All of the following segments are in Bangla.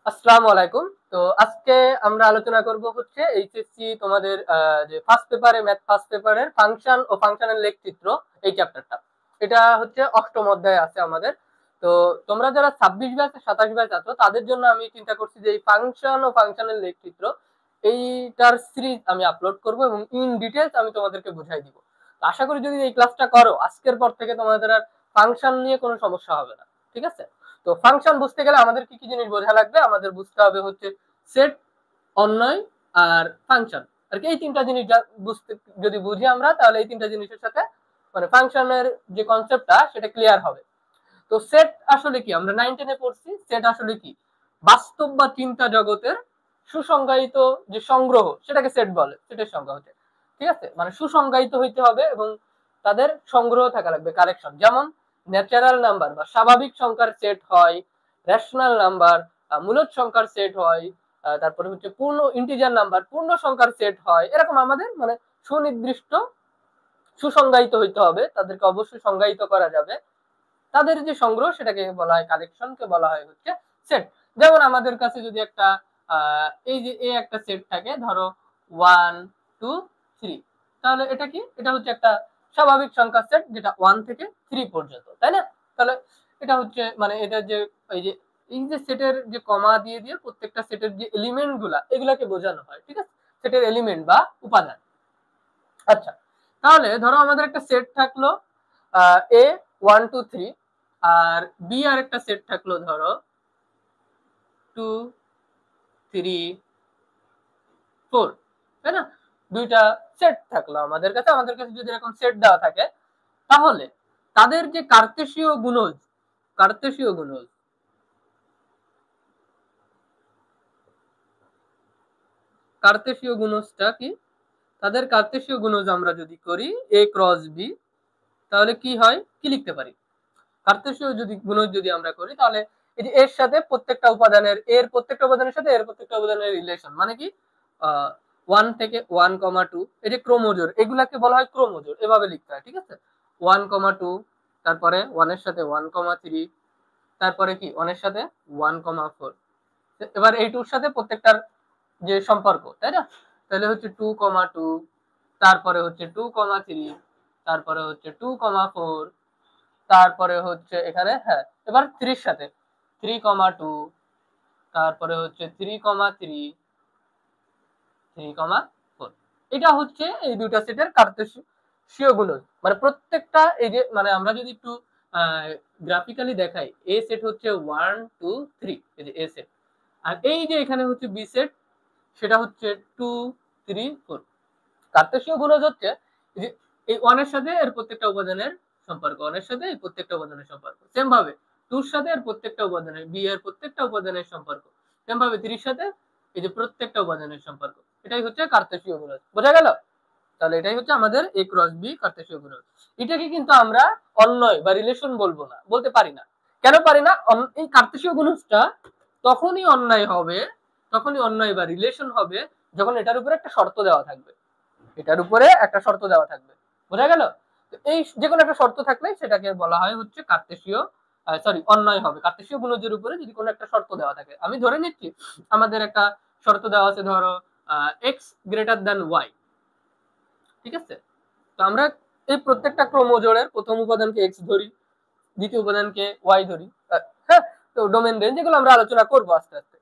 আসসালামু আলাইকুম। তো আজকে আমরা আলোচনা করব হচ্ছে এইচএসসি তোমাদের যে ফার্স্ট পেপারে ম্যাথ ফার্স্ট পেপারের ফাংশন ও ফাংশনের লেখচিত্র এই চ্যাপ্টারটা। এটা হচ্ছে অষ্টম অধ্যায়ে আছে আমাদের। তো তোমরা যারা 26 ব্যাচ 27 ব্যাচ আছো তাদের জন্য আমি চিন্তা করছি যে এই ফাংশন ও ফাংশনের লেখচিত্র এইটার সিরিজ আমি আপলোড করব এবং ইন ডিটেলস আমি তোমাদেরকে বুঝাই দিব। তো আশা করি যদি এই ক্লাসটা করো আজকের পর থেকে তোমাদের আর ফাংশন নিয়ে কোনো সমস্যা হবে না। ঠিক আছে? তো ফাংশন বুঝতে গেলে আমাদের কি কি জিনিস বোঝা লাগবে? আমাদের বুঝতে হবে হচ্ছে সেট, অন্বয় আর ফাংশন। আর কি এই তিনটা জিনিস বুঝতে যদি বুঝি আমরা তাহলে এই তিনটা জিনিসের সাথে মানে ফাংশনের যে কনসেপ্টটা সেটা ক্লিয়ার হবে। তো সেট আসলে কি? আমরা 9-10 এ পড়ছি। সেট আসলে কি? বাস্তব বা চিন্তা জগতের সুসংজ্ঞায়িত যে সংগ্রহ সেটাকে সেট বলে। সেটের সংজ্ঞা হচ্ছে, ঠিক আছে, মানে সুসংজ্ঞায়িত হইতে হবে এবং তাদের সংগ্রহ থাকা লাগবে, কালেকশন। যেমন ন্যাচারাল নাম্বার বা স্বাভাবিক সংখ্যার সেট হয়, রেশনাল নাম্বার মূলদ সংখ্যার সেট হয়, তারপরে হচ্ছে পূর্ণ ইন্টিজার নাম্বার পূর্ণ সংখ্যার সেট হয়। এরকম আমাদের মানে সুনির্দিষ্ট সুসংজ্ঞায়িত হইতে হবে, তাদেরকে অবশ্যই সংজ্ঞায়িত করা যাবে। তাদের যে সংগ্রহ সেটাকে বলা হয় কালেকশনকে বলা হয় হচ্ছে সেট। যেমন আমাদের কাছে যদি একটা এই যে এ একটা সেট থাকে, ধরো 1 2 3, তাহলে এটা কি? এটা হচ্ছে একটা স্বাভাবিক সংখ্যার সেট যেটা 1 থেকে 3 পর্যন্ত, তাই না? তাহলে এটা হচ্ছে মানে এটা যে এই যে এই যে সেটের যে কমা দিয়ে দিয়ে প্রত্যেকটা সেটের যে এলিমেন্ট গুলা এগুলাকে বোঝানো হয়, ঠিক আছে, সেটের এলিমেন্ট বা উপাদান। আচ্ছা, তাহলে ধরো আমাদের একটা সেট থাকলো এ 1 2 3, আর বি আর একটা সেট থাকলো ধরো 2 3 4, তাই না? দুইটা সেট থাকলো আমাদের কাছে যদি এরকম সেট দেওয়া থাকে তাহলে তাদের যে কার্তেশীয় গুণজ কার্তেশীয় গুণজটা কি? তাদের কার্তেশীয় গুণজ আমরা যদি করি এ ক্রস বি, তাহলে কি হয়, কি লিখতে পারি? কার্তেশীয় যদি গুণজ যদি আমরা করি তাহলে এই যে প্রত্যেকটা উপাদানের সাথে এর প্রত্যেকটা উপাদানের রিলেশন মানে কি, 1 থেকে 1 2, এই যে ক্রোমোজোর, এগুলাকে বলা হয় ক্রোমোজোর, এভাবে লিখতে হয়, ঠিক আছে। 1 2, তারপরে 1 এর সাথে 1 3, তারপরে কি 1 এর সাথে 1 4, এবার এই টুর সাথে প্রত্যেকটার যে সম্পর্ক, তাই না? তাহলে হচ্ছে 2 2, তারপরে হচ্ছে 2 3, তারপরে হচ্ছে 2 4, তারপরে হচ্ছে এখানে, হ্যাঁ, এবার 3 সাথে 3 2, তারপরে হচ্ছে 3 3 4। এটা হচ্ছে এই দুইটা সেটের কার্তেশীয় গুণজ। মানে প্রত্যেকটা এই যে মানে আমরা যদি একটু গ্রাফিক্যালি দেখাই, এ সেট হচ্ছে 1 2 3, এই যে এ সেট। আর এই যে এখানে হচ্ছে বি সেট, সেটা হচ্ছে 2 3 4। কার্তেশীয় গুণজ হচ্ছে যে এই ওয়ানের সাথে এর প্রত্যেকটা উপাদানের সম্পর্ক, ওয়ানের সাথে এই প্রত্যেকটা উপাদানের সম্পর্ক সেম ভাবে, টুর সাথে এর প্রত্যেকটা উপাদানের, বি এর প্রত্যেকটা উপাদানের সম্পর্ক সেম ভাবে, 3 সাথে এই যে প্রত্যেকটা উপাদানের সম্পর্ক। এটাই হচ্ছে কার্তেশীয় গুণজ, বোঝা গেল? তাহলে এটাই হচ্ছে আমাদের এ ক্রস বি কার্তেশীয় গুণজ। এটাকে কিন্তু আমরা অন্বয় বা রিলেশন বলবো না, বলতে পারি না। কেন পারি না? এই কার্তেশীয় গুণজটা তখনই অন্যায় হবে, তখনই অন্যায় বা রিলেশন হবে যখন এটার উপরে একটা শর্ত দেওয়া থাকবে। এটার উপরে একটা শর্ত দেওয়া থাকবে, বোঝা গেল? এই যে কোনো একটা শর্ত থাকলে সেটাকে বলা হয় হচ্ছে কার্তেশীয়, সরি, অন্যায় হবে কার্তেশীয় গুণজের উপরে যদি কোনো একটা শর্ত দেওয়া থাকে। আমি ধরে নিচ্ছি আমাদের একটা শর্ত দেওয়া আছে, ধরো এক্স গ্রেটার দ্যান ওয়াই, ঠিক আছে। তো আমরা এই প্রত্যেকটা ক্রোমোজোরের প্রথম উপাদানকে এক্স ধরি, দ্বিতীয় উপাদানকে ওয়াই ধরি, হ্যাঁ। তো ডোমেন রেঞ্জ যেগুলো আমরা আলোচনা করবো আস্তে আস্তে।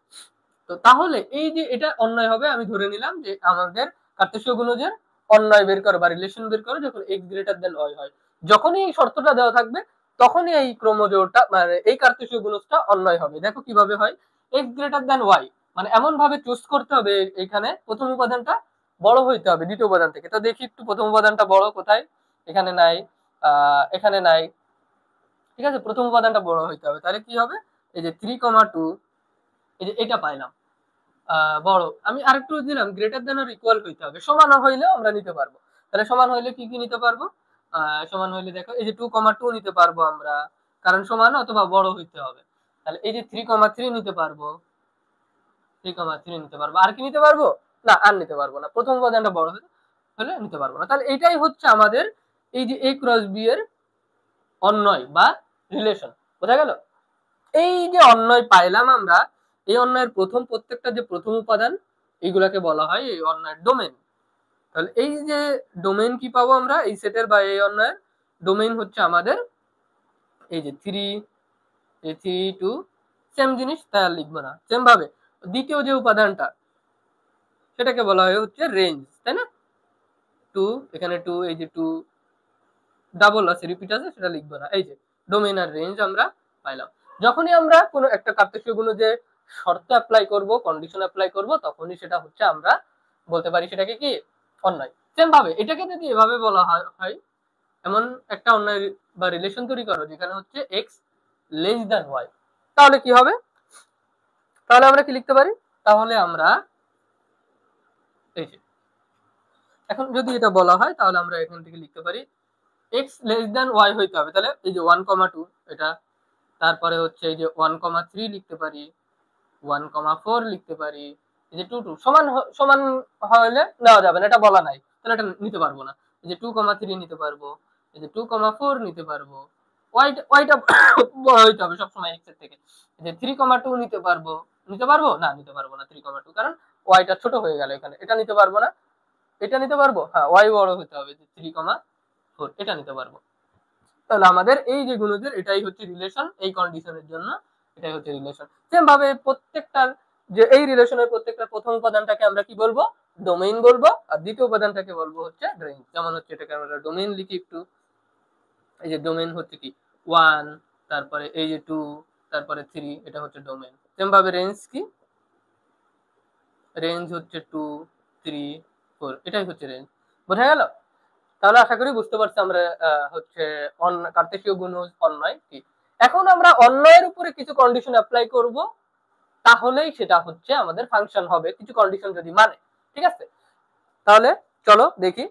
তো তাহলে এই যে এটা অন্যায় হবে, আমি ধরে নিলাম যে আমাদের কার্তেশীয় গুণজের অন্যায় বের করো বা রিলেশন বের করো যখন এক্স গ্রেটার দেন ওয়াই হয়। যখনই এই শর্তটা দেওয়া থাকবে তখনই এই ক্রোমোজোরটা মানে এই কার্তেশীয় গুণজটা অন্যায় হবে। দেখো কিভাবে হয়, এক্স গ্রেটার দেন ওয়াই মানে এমন ভাবে চুজ করতে হবে এখানে প্রথম উপাদানটা বড় হইতে হবে দ্বিতীয় উপাদান থেকে। তো দেখি একটু প্রথম উপাদানটা বড় কোথায়, এখানে নাই, এখানে নাই, ঠিক আছে। প্রথম উপাদানটা বড় হইতে হবে, তাহলে কি হবে, এই যে 3 2, এই যে এটা পাইলাম বড়। আমি আরেকটু দিলাম গ্রেটার দেন অর ইকুয়াল হইতে হবে, সমান হইলেও আমরা নিতে পারবো। তাহলে সমান হইলে কি কি নিতে পারবো? সমান হইলে দেখো এই যে 2 2 নিতে পারবো আমরা, কারণ সমান অথবা বড় হইতে হবে। তাহলে এই যে 3 3 নিতে পারবো, 3 3 নিতে পারবো। আর কি নিতে পারবো? না, আর নিতে পারবো না, প্রথম উপাদানটা বড় হলে নিতে পারবো না। তাহলে এটাই হচ্ছে আমাদের এই যে এ ক্রস বি এর অন্যয় বা রিলেশন, বোঝা গেল? এই যে অন্যয় পাইলাম আমরা, এই অন্বয়ের প্রথম প্রত্যেকটা যে প্রথম উপাদান এইগুলাকে বলা হয় এই অন্বয়ের ডোমেন। তাহলে এই যে ডোমেন কি পাবো আমরা এই সেটের বা এই অন্বয়ের ডোমেন হচ্ছে আমাদের এই যে 3 সেম জিনিস, তাই আর লিখবো না। সেম ভাবে দ্বিতীয় যে উপাদানটা সেটাকে বলা হয় হচ্ছে রেঞ্জ, তাই না? 2, এখানে 2, এই যে 2 ডাবল আছে, রিপিট আছে, সেটা লিখবো না। এই যে ডোমেন আর রেঞ্জ আমরা পাইলাম। যখনই আমরা কোনো একটা কার্তেশীয় গুণজে শর্ত অ্যাপ্লাই করব, কন্ডিশন অ্যাপ্লাই করব, তখনই সেটা হচ্ছে আমরা বলতে পারি সেটাকে কি অন্যায়। সেম ভাবে এটাকে যদি এভাবে বলা হয় এমন একটা অন্যায় বা রিলেশন তৈরি করো যেখানে হচ্ছে এক্স লেস দ্যান ওয়াই, তাহলে কি হবে? তাহলে আমরা কি লিখতে পারি? তাহলে আমরা এই যে এখন যদি এটা বলা হয় তাহলে আমরা এখান থেকে লিখতে পারি এক্স লেস দ্যান ওয়াই হইতে হবে। তাহলে এই যে 1,2 এটা, তারপরে হচ্ছে এই যে 1,3 লিখতে পারি, 1,4 লিখতে পারি, এই যে 2 সমান সমান হলে নেওয়া যাবে না, এটা বলা নাই, তাহলে এটা নিতে পারবো না। এই যে 2,3 নিতে পারবো, এই যে 2,4 নিতে পারবো, ওয়াইটা বড় হইতে হবে সবসময় এক্স এর থেকে। এই যে 3,2 নিতে পারবো, নিতে পারবো না, নিতে পারবো না 3,2, কারণ ওয়াইটা ছোট হয়ে গেল এখানে। এটা নিতে পারবো না, এটা নিতে পারবো, হ্যাঁ ওয়াই বড় হতে হবে, 3,4 এটা নিতে পারবো। তাহলে আমাদের এই যে গুণদের এটাই হচ্ছে রিলেশন, এই কন্ডিশনের জন্য এটাই হচ্ছে রিলেশন। সেম ভাবে প্রত্যেকটার যে এই রিলেশনের প্রত্যেকটা প্রথম উপাদানটাকে আমরা কি বলবো? ডোমেইন বলবো, আর দ্বিতীয় উপাদানটাকে বলবো হচ্ছে রেঞ্জ। যেমন হচ্ছে এটাকে আমরা ডোমেইন লিখি একটু, এই যে ডোমেইন হচ্ছে কি 1, তারপরে এই যে 2, তারপরে 3, এটা হচ্ছে ডোমেইন। সেম ভাবে রেঞ্জ কি? রেঞ্জ হচ্ছে 2, 3, 4, এটাই হচ্ছে রেঞ্জ। বোঝা গেল? তাহলে আশা করি বুঝতে পারছি আমরা হচ্ছে কার্তেশীয় গুণজ অন্বয় কি। এখন আমরা অন্বয়ের উপরে কিছু কন্ডিশন অ্যাপ্লাই করব, তাহলেই সেটা হচ্ছে আমাদের ফাংশন হবে, কিছু কন্ডিশন যদি মানে। ঠিক আছে, তাহলে চলো দেখি।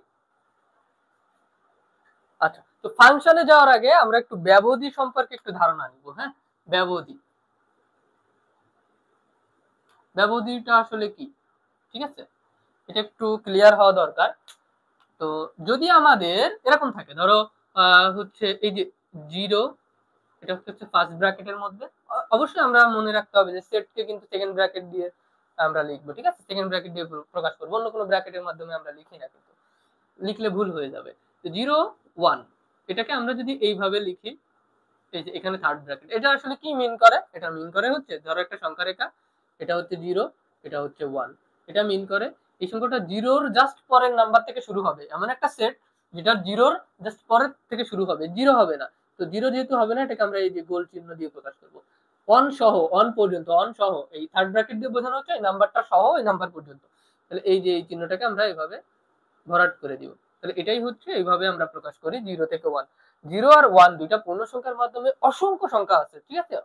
আচ্ছা, তো ফাংশনে যাওয়ার আগে আমরা একটু ব্যবধি সম্পর্কে একটু ধারণা নিব। হ্যাঁ, ব্যবধি, ব্যবধিটা আসলে কি? ঠিক আছে, এটা একটু ক্লিয়ার হওয়া দরকার। তো যদি আমাদের এরকম থাকে, ধরো হচ্ছে এই যে 0, এটা হচ্ছে ফার্স্ট ব্র্যাকেটের মধ্যে। অবশ্যই আমরা মনে রাখতে হবে যে সেটকে কিন্তু সেকেন্ড ব্র্যাকেট দিয়ে আমরা লিখবো। ঠিক আছে, সেকেন্ড ব্র্যাকেট দিয়ে প্রকাশ করবো, অন্য কোনো ব্র্যাকেটের মাধ্যমে আমরা লিখি না, কিন্তু লিখলে ভুল হয়ে যাবে। তো 0, 1 এটাকে আমরা যদি এইভাবে লিখি, এই যে এখানে থার্ড ব্র্যাকেট, এটা আসলে কি মিন করে? এটা মিন করে হচ্ছে ধরো একটা সংখ্যা রেখা, এটা হচ্ছে 0, এটা হচ্ছে 1, এটা মিন করে এই সংখ্যাটা জিরোর জাস্ট পরের নাম্বার থেকে শুরু হবে, এমন একটা সেট যেটা জিরোর জাস্ট পরের থেকে শুরু হবে, জিরো হবে না। তো জিরো যেহেতু হবে না, এটাকে আমরা এই যে গোল চিহ্ন দিয়ে প্রকাশ করবো। অন সহ, অন পর্যন্ত, অন সহ, এই থার্ড ব্র্যাকেট দিয়ে বোঝানো হচ্ছে এই নাম্বারটা সহ এই নাম্বার পর্যন্ত। তাহলে এই যে এই চিহ্নটাকে আমরা এইভাবে ভরাট করে দিব। তাহলে এটাই হচ্ছে এইভাবে আমরা প্রকাশ করি 0 থেকে 1। 0 আর 1 দুইটা পূর্ণ সংখ্যার মাধ্যমে অসংখ্য সংখ্যা আছে, ঠিক আছে,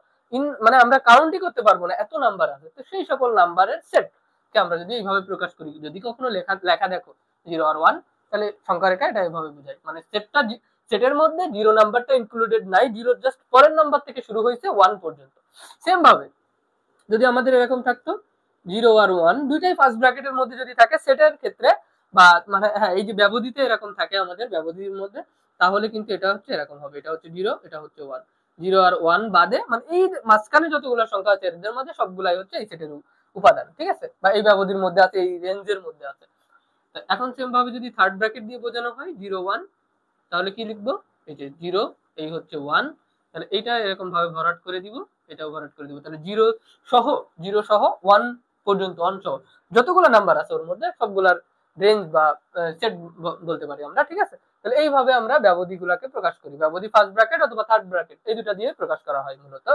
মানে আমরা কাউন্টই করতে পারবো না, এত নাম্বার আছে। তো সেই সকল নাম্বারের সেট কে আমরা যদি এইভাবে প্রকাশ করি, যদি কখনো লেখা লেখা দেখো 0 আর 1, তাহলে সংখ্যা রেখা এটা এইভাবে বোঝায়, মানে সেটের মধ্যে 0 নাম্বারটা ইনক্লুডেড নাই, 0 জাস্ট পরের নাম্বার থেকে শুরু হয়েছে 1 পর্যন্ত। সেম ভাবে যদি আমাদের এরকম থাকতো 0 আর 1 দুইটাই ফার্স্ট ব্র্যাকেটের মধ্যে যদি থাকে সেটের ক্ষেত্রে, বা মানে হ্যাঁ এই যে ব্যবধিতে এরকম থাকে আমাদের ব্যবধির মধ্যে, তাহলে কিন্তু এটা হচ্ছে এরকম হবে, এটা হচ্ছে 0, এটা হচ্ছে 1। 0 আর 1 বাদে মানে এই মাঝখানে যতগুলো সংখ্যা আছে এদের মধ্যে সবগুলাই হচ্ছে এই সেটের উপাদান, ঠিক আছে, বা এই ব্যবধির মধ্যে আছে, এই রেঞ্জের মধ্যে আছে। এখন সেম ভাবে যদি থার্ড ব্র্যাকেট দিয়ে বোঝানো হয় 0, 1, তাহলে কি লিখবো? এই যে 0, এই হচ্ছে 1, তাহলে এইটা এরকম ভাবে ভরাট করে দিব, এটাও ভরাট করে দিব। তাহলে 0 সহ, 0 সহ 1 পর্যন্ত, 1 সহ যতগুলো নাম্বার আছে ওর মধ্যে সবগুলার রেঞ্জ বা সেট বলতে পারি আমরা। ঠিক আছে, তাহলে এইভাবে আমরা ব্যবধি গুলাকে প্রকাশ করি, ব্যবধি ফার্স্ট ব্র্যাকেট অথবা থার্ড ব্র্যাকেট এই দুটা দিয়ে প্রকাশ করা হয় মূলত।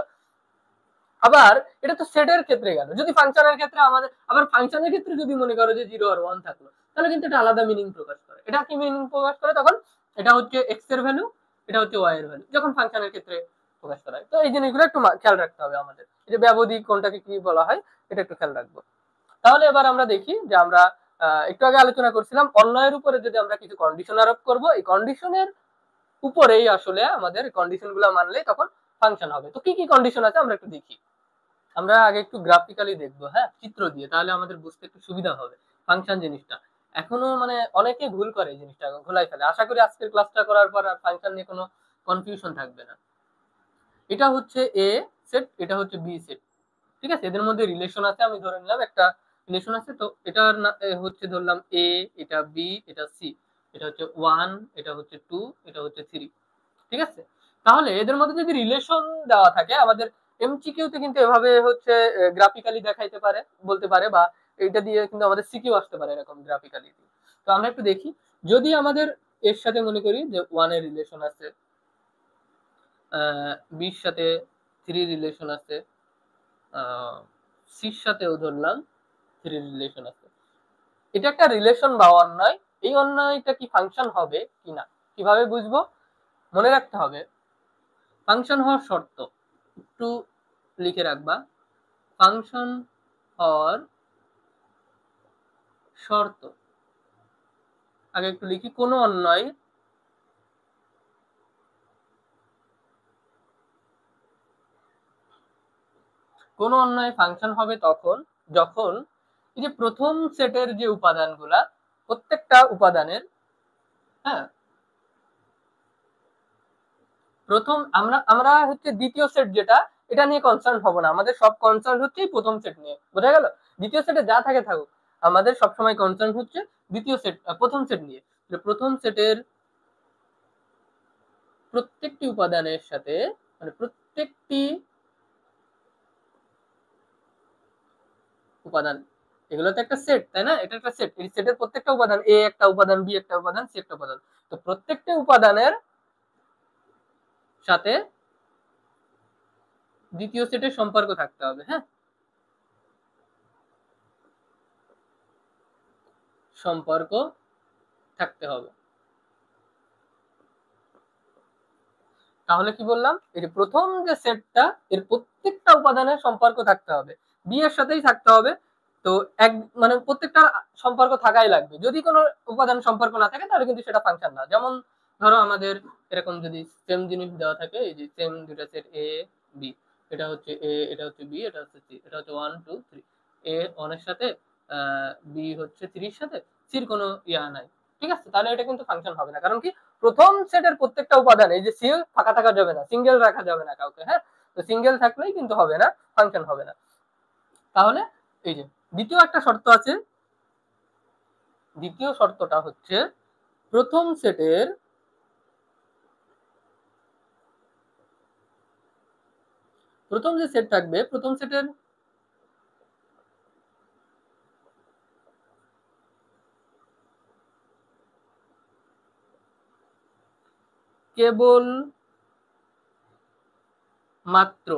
আবার এটা তো সেটের ক্ষেত্রে গেল, যদি ফাংশনের ক্ষেত্রে আমাদের, আবার ফাংশনের ক্ষেত্রে যদি মনে করো যে 0 আর 1 থাকলো, তাহলে কিন্তু এটা আলাদা মিনিং প্রকাশ করে। এটা কি মিনিং প্রকাশ করে? তখন এটা হচ্ছে এক্স এর ভ্যালু, এটা হচ্ছে ওয়াই এর ভ্যালু, যখন ফাংশনের ক্ষেত্রে প্রকাশ করা হয়। তো এই জিনিসগুলো একটু খেয়াল রাখতে হবে আমাদের, এই যে ব্যবধি কোনটাকে কি বলা হয় এটা একটু খেয়াল রাখবো। তাহলে এবার আমরা দেখি যে আমরা একটু আগে আলোচনা করছিলাম অন্যয়ের উপরে যদি আমরা কিছু কন্ডিশন আরোপ করব, এই কন্ডিশনের উপরেই আসলে আমাদের কন্ডিশন গুলো মানলে তখন ফাংশন হবে। তো কি কি কন্ডিশন আছে আমরা একটু দেখি। আমরা আগে একটু গ্রাফিক্যালি দেখবো, হ্যাঁ, চিত্র দিয়ে, তাহলে আমাদের বুঝতে একটু সুবিধা হবে ফাংশন জিনিসটা। এখনো মানে অনেকে ভুল করে এই জিনিসটা, ঘোলাই ফেলে। আশা করি আজকের ক্লাসটা করার পর আর ফাংশন নিয়ে কোনো কনফিউশন থাকবে না। এটা হচ্ছে এ সেট, এটা হচ্ছে বি সেট, ঠিক আছে, এদের মধ্যে রিলেশন আছে, আমি ধরে নিলাম একটা রিলেশন আছে, তো এটার হচ্ছে ধরলাম এ, এটা বি, এটা সি, এটা হচ্ছে 1, এটা হচ্ছে 2, এটা হচ্ছে 3। ঠিক আছে, তাহলে এদের মধ্যে যদি রিলেশন দেওয়া থাকে, আমাদের এমসিকিউ তে কিন্তু এভাবে হচ্ছে গ্রাফিক্যালি দেখাইতে পারে, বলতে পারে, বা এটা দিয়ে কিন্তু আমাদের সিকিউ আসতে পারে এরকম গ্রাফিক্যালি। তো আমরা একটু দেখি, যদি আমাদের এর সাথে মনে করি যে 1 এর রিলেশন আছে, বির সাথে 3 রিলেশন আছে, সির সাথেও ধরলাম 3 রিলেশন আছে, এটা একটা রিলেশন বা অন্যয়, এই অন্যয়টা কি ফাংশন হবে কিনা কিভাবে বুঝবো? মনে রাখতে হবে ফাংশন হওয়ার শর্ত একটু লিখে রাখবা। ফাংশন হওয়ার শর্ত, আগে একটু লিখি, কোনো অন্যয় ফাংশন হবে তখন যখন এই যে প্রথম সেটের যে উপাদানগুলা, প্রত্যেকটা উপাদানের, হ্যাঁ, প্রথম আমরা আমরা হচ্ছে দ্বিতীয় সেট যেটা, এটা নিয়ে কনসার্ন হব না, আমাদের সব কনসার্ন হচ্ছে প্রথম সেট নিয়ে, বোঝা গেল? দ্বিতীয় সেটে যা থাকে থাকুক, আমাদের সবসময় কনসার্ন হচ্ছে দ্বিতীয় সেট, প্রথম সেট নিয়ে। প্রথম সেটের প্রত্যেকটি উপাদানের সাথে, মানে প্রত্যেকটি উপাদান, এগুলো তো একটা সেট, তাই না? এটা একটা সেট, এই সেটের প্রত্যেকটা উপাদান, এ একটা উপাদান, বি একটা উপাদান, সি একটা উপাদান, তো প্রত্যেকটা উপাদানের সাথে দ্বিতীয় সেটের সম্পর্ক থাকতে হবে, হ্যাঁ, সম্পর্ক থাকতে হবে। তাহলে কি বললাম, এই যে প্রথম যে সেটটা, এর প্রত্যেকটা উপাদানের সম্পর্ক থাকতে হবে, বি এর সাথেই থাকতে হবে। তো এক, মানে প্রত্যেকটা সম্পর্ক থাকাই লাগবে, যদি কোনো উপাদান সম্পর্ক না থাকে তাহলে কিন্তু সেটা ফাংশন না। যেমন ধরো আমাদের এরকম যদি সেম জিনিস দেওয়া থাকে, এই যে সেম দুটা সেট এ বি, এটা হচ্ছে এ, এটা হচ্ছে বি, এটা হচ্ছে সি, এটা হচ্ছে 1 2 3, এ 1 এর সাথে, বি হচ্ছে 3 এর সাথে, সির কোনো ইয়া নাই, ঠিক আছে, তাহলে এটা কিন্তু ফাংশন হবে না। কারণ কি, প্রথম সেটের প্রত্যেকটা উপাদান, এই যে সি ফাঁকা থাকা যাবে না, সিঙ্গেল রাখা যাবে না কাউকে, হ্যাঁ, তো সিঙ্গেল থাকলেই কিন্তু হবে না, ফাংশন হবে না। তাহলে এই যে দ্বিতীয় একটা শর্ত আছে, দ্বিতীয় শর্তটা হচ্ছে প্রথম সেটের প্রথম যে সেট থাকবে, প্রথম সেটের কেবল মাত্র,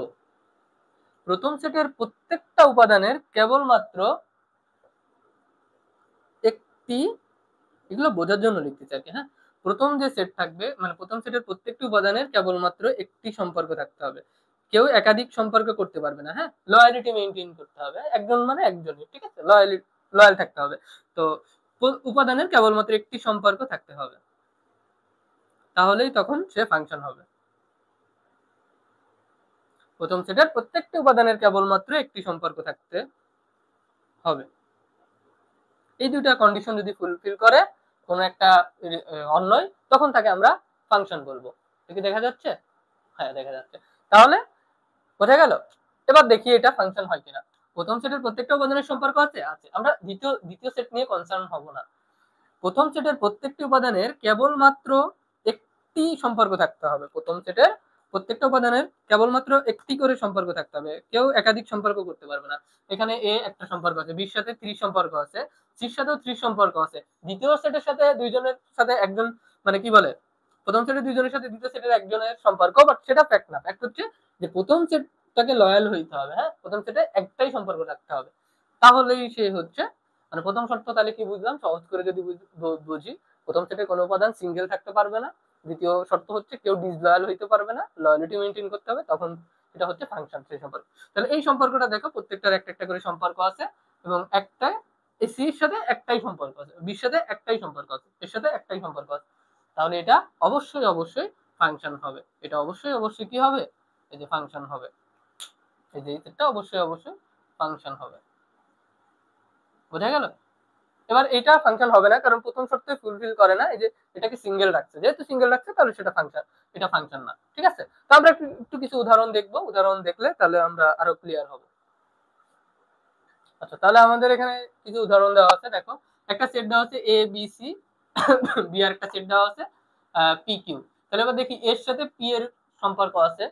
প্রথম সেটের প্রত্যেকটা উপাদানের কেবলমাত্র একটি, এগুলো বোঝার জন্য লিখতে চাই, হ্যাঁ, প্রথম যে সেট থাকবে, মানে প্রথম সেটের প্রত্যেকটি উপাদানের কেবলমাত্র একটি সম্পর্ক থাকতে হবে, কেউ একাধিক সম্পর্ক করতে পারবে না, হ্যাঁ, লয়ালিটি মেনটেন করতে হবে, একজন মানে একজনই, ঠিক আছে, লয়াল থাকতে হবে। তো উপাদানের কেবলমাত্র একটি সম্পর্ক থাকতে হবে, তাহলেই তখন সে ফাংশন হবে। প্রথম সেটের প্রত্যেকটি উপাদানের কেবলমাত্র একটি সম্পর্ক থাকতে হবে, এই দুইটা কন্ডিশন যদি ফুলফিল করে কোন একটা অন্যয়, তখন তাকে আমরা ফাংশন বলবো। কি দেখা যাচ্ছে? হ্যাঁ, দেখা যাচ্ছে। তাহলে বোঝা গেল? এবার দেখি এটা ফাংশন হয় কিনা। প্রথম সেটের প্রত্যেকটা উপাদানের সম্পর্ক আছে, আমরা দ্বিতীয় সেট নিয়ে কনসার্ন হব না। প্রথম সেটের প্রত্যেকটি উপাদানের কেবলমাত্র একটি সম্পর্ক থাকতে হবে, প্রথম সেটের প্রত্যেকটা উপাদানের কেবলমাত্র একটি করে সম্পর্ক থাকতে হবে, কেউ একাধিক সম্পর্ক করতে পারবে না। এখানে এ একটা সম্পর্ক আছে, বির সাথে 3 সম্পর্ক আছে, সির সাথেও 3 সম্পর্ক আছে, দ্বিতীয় সেটের সাথে দুইজনের সাথে একজন, মানে কি বলে, প্রথম সেটের দুইজনের সাথে দ্বিতীয় সেটের একজনের সম্পর্ক, বাট সেটা ফ্যাক্ট না, ফ্যাক্ট হচ্ছে যে প্রথম সেটটাকে লয়াল হইতে হবে, হ্যাঁ, প্রথম সেটে একটাই সম্পর্ক রাখতে হবে, তাহলেই সে হচ্ছে, মানে প্রথম শর্ত তাহলে কি বুঝলাম, সহজ করে যদি বুঝি, প্রথম সেটে কোনো উপাদান সিঙ্গেল থাকতে পারবে না, দ্বিতীয় শর্ত হচ্ছে কেউ ডিসলয়াল হইতে পারবে না, লয়ালিটি মেনটেন করতে হবে, তখন এটা হচ্ছে ফাংশন, সেই সম্পর্ক। তাহলে এই সম্পর্কটা দেখো, প্রত্যেকটার একটা একটা করে সম্পর্ক আছে, এবং একটা এই সির সাথে একটাই সম্পর্ক আছে, বির সাথে একটাই সম্পর্ক আছে, এর সাথে একটাই সম্পর্ক আছে, তাহলে এটা অবশ্যই অবশ্যই ফাংশন হবে, এটা অবশ্যই অবশ্যই কি হবে, এই যে ফাংশন হবে, এই যে এটা অবশ্যই অবশ্যই ফাংশন হবে, বোঝা গেল? এবার এটা ফাংশন হবে না, কারণ প্রথম শর্ত ফুলফিল করে না, এই যে এটাকে সিঙ্গেল রাখছে, যেহেতু সিঙ্গেল রাখছে তাহলে সেটা ফাংশন, এটা ফাংশন না, ঠিক আছে। তো আমরা একটু একটু কিছু উদাহরণ দেখবো, উদাহরণ দেখলে তাহলে আমরা আরো ক্লিয়ার হবো। আচ্ছা, তাহলে আমাদের এখানে কিছু উদাহরণ দেওয়া আছে। দেখো, একটা সেট দেওয়া আছে এ বি সি, বি আর একটা সেট দেওয়া আছে পি কিউ। তাহলে এবার দেখি এর সাথে পি এর সম্পর্ক আছে,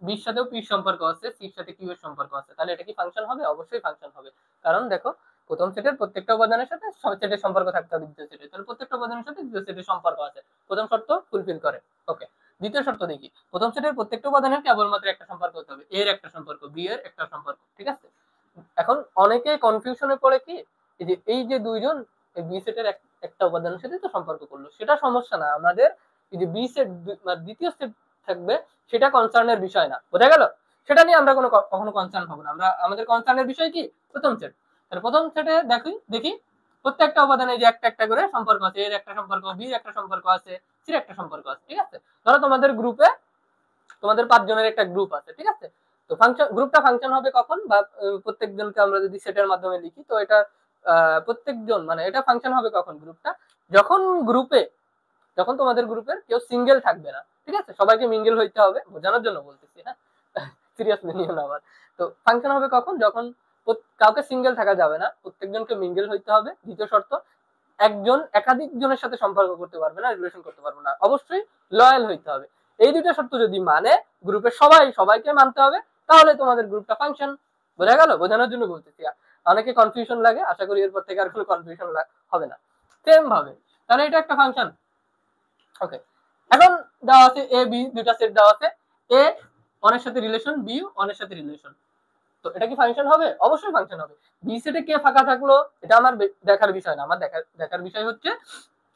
বির সাথেও পি সম্পর্ক আছে, সির সাথে কিউ এর সম্পর্ক আছে। তাহলে এটা কি ফাংশন হবে? অবশ্যই ফাংশন হবে। কারণ দেখো, প্রথম সেটের প্রত্যেকটা উপাদানের সাথে সব সেটের সম্পর্ক থাকতে হবে দ্বিতীয় সেটে, তাহলে প্রত্যেকটা উপাদানের সাথে দ্বিতীয় সেটের সম্পর্ক আছে। প্রথম শর্ত ফুলফিল করে। ওকে, দ্বিতীয় শর্ত দেখি, প্রথম সেটের প্রত্যেকটা উপাদানের কেবলমাত্র একটা সম্পর্ক হতে হবে, এর একটা সম্পর্ক, বি এর একটা সম্পর্ক। ঠিক আছে, এখন অনেকে কনফিউশনে পড়ে কি, এই যে দুইজন বি সেটের একটা উপাদানের সাথে তো সম্পর্ক করলো, সেটা সমস্যা না আমাদের। এই যে বি সেট দ্বিতীয় সেট থাকবে, সেটা কনসার্নের বিষয় না, বোঝা গেল? সেটা নিয়ে আমরা কখনো কনসার্ন হবো না। আমরা আমাদের কনসার্নের বিষয় কি, প্রথম সেট। তাহলে প্রথম সেটে দেখি প্রত্যেকটা উপাদানে যে একটা একটা করে সম্পর্ক আছে, এর একটা সম্পর্ক, বির একটা সম্পর্ক আছে, সির একটা সম্পর্ক আছে। ঠিক আছে, ধরো তোমাদের গ্রুপে, তোমাদের 5 জনের একটা গ্রুপ আছে। ঠিক আছে, তো ফাংশন গ্রুপটা ফাংশন হবে কখন, বা প্রত্যেকজনকে আমরা যদি সেটের মাধ্যমে লিখি, তো এটা প্রত্যেকজন মানে এটা ফাংশন হবে কখন গ্রুপটা, যখন গ্রুপে, যখন তোমাদের গ্রুপের কেউ সিঙ্গেল থাকবে না। ঠিক আছে, সবাইকে মিঙ্গেল হইতে হবে, বোঝানোর জন্য বলতেছি, হ্যাঁ, সিরিয়াসলি নিও না আবার। তো ফাংশন হবে কখন, যখন কাউকে সিঙ্গেল থাকা যাবে না, প্রত্যেকজনকে মিঙ্গেল হইতে হবে। দ্বিতীয় শর্ত, একজন একাধিক জনের সাথে সম্পর্ক করতে পারবে না, রিলেশন করতে পারবে না, অবশ্যই লয়াল হইতে হবে। এই দুইটা শর্ত যদি মানে, গ্রুপের সবাইকে মানতে হবে, তাহলে তোমাদের গ্রুপটা ফাংশন। বোঝা গেল? বোঝানোর জন্য বলতেছি। অনেকে কনফিউশন লাগে, আশা করি এরপর থেকে আর কোনো কনফিউশন হবে না। সেম ভাবে তাহলে এটা একটা ফাংশন। ওকে, এখন দেওয়া আছে এ বি, দুইটা সেট দেওয়া আছে, এ অনের সাথে রিলেশন, বি অনের সাথে রিলেশন। তো এটা কি ফাংশন হবে? অবশ্যই ফাংশন হবে। বি সেটে কে ফাঁকা থাকলো এটা আমার দেখার বিষয় না, আমার দেখার বিষয় হচ্ছে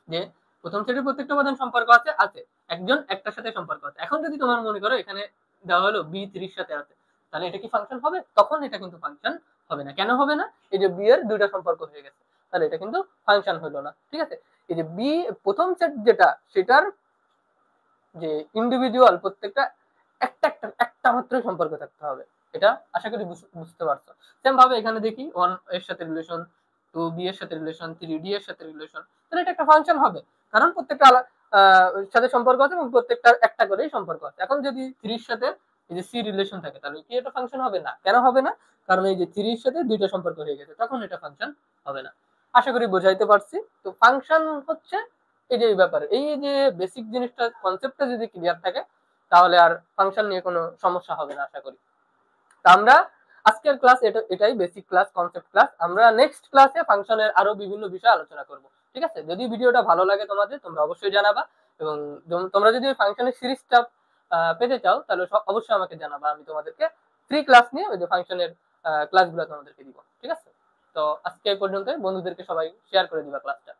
যে প্রথম সেটের প্রত্যেকটা উপাদান সম্পর্ক আছে একজন একটার সাথে সম্পর্ক আছে। এখন যদি তোমার মনে করো এখানে দেওয়া হলো বি 30 সাথে আছে, তাহলে এটা কি ফাংশন হবে? তখন এটা কিন্তু ফাংশন হবে না। কেন হবে না? এই যে বি এর দুইটা সম্পর্ক হয়ে গেছে, তাহলে এটা কিন্তু ফাংশন হলো না। ঠিক আছে, এই যে বি প্রথম সেট যেটা, সেটার যে ইন্ডিভিজুয়াল প্রত্যেকটা একটা মাত্র সম্পর্ক থাকতে হবে। এটা আশা করি বুঝতে পারছো। সেম ভাবে এখানে দেখি 1 এর সাথে রিলেশন, 2 বি এর সাথে রিলেশন, 3 ডি এর সাথে রিলেশন, তাহলে এটা একটা ফাংশন হবে। কারণ প্রত্যেকটা সাথে সম্পর্ক আছে এবং প্রত্যেকটা একটা করেই সম্পর্ক আছে। এখন যদি 3 এর সাথে এই যে সি রিলেশন থাকে, তাহলে কি এটা ফাংশন হবে না? কেন হবে না? কারণ এই যে 3 এর সাথে দুইটা সম্পর্ক হয়ে গেছে, তখন এটা ফাংশন হবে না। আশা করি বোঝাইতে পারছি। তো ফাংশন হচ্ছে এই যে ব্যাপারে, এই যে বেসিক জিনিসটা, কনসেপ্টটা যদি ক্লিয়ার থাকে, তাহলে আর ফাংশন নিয়ে কোনো সমস্যা হবে না আশা করি। তা আমরা আজকের ক্লাস এটাই বেসিক ক্লাস, কনসেপ্ট ক্লাস। আমরা নেক্সট ক্লাসে ফাংশনের আরো বিভিন্ন বিষয় আলোচনা করব। ঠিক আছে, যদি ভিডিওটা ভালো লাগে তোমাদের, তোমরা অবশ্যই জানাবা। এবং তোমরা যদি ফাংশনের সিরিজটা পেতে চাও, তাহলে অবশ্যই আমাকে জানাবা। আমি তোমাদেরকে ফ্রি ক্লাস নিয়ে ওই যে ফাংশনের ক্লাসগুলো তোমাদেরকে দিব। ঠিক আছে, তো আজকে এই পর্যন্ত। বন্ধুদেরকে সবাই শেয়ার করে দিবা ক্লাসটা।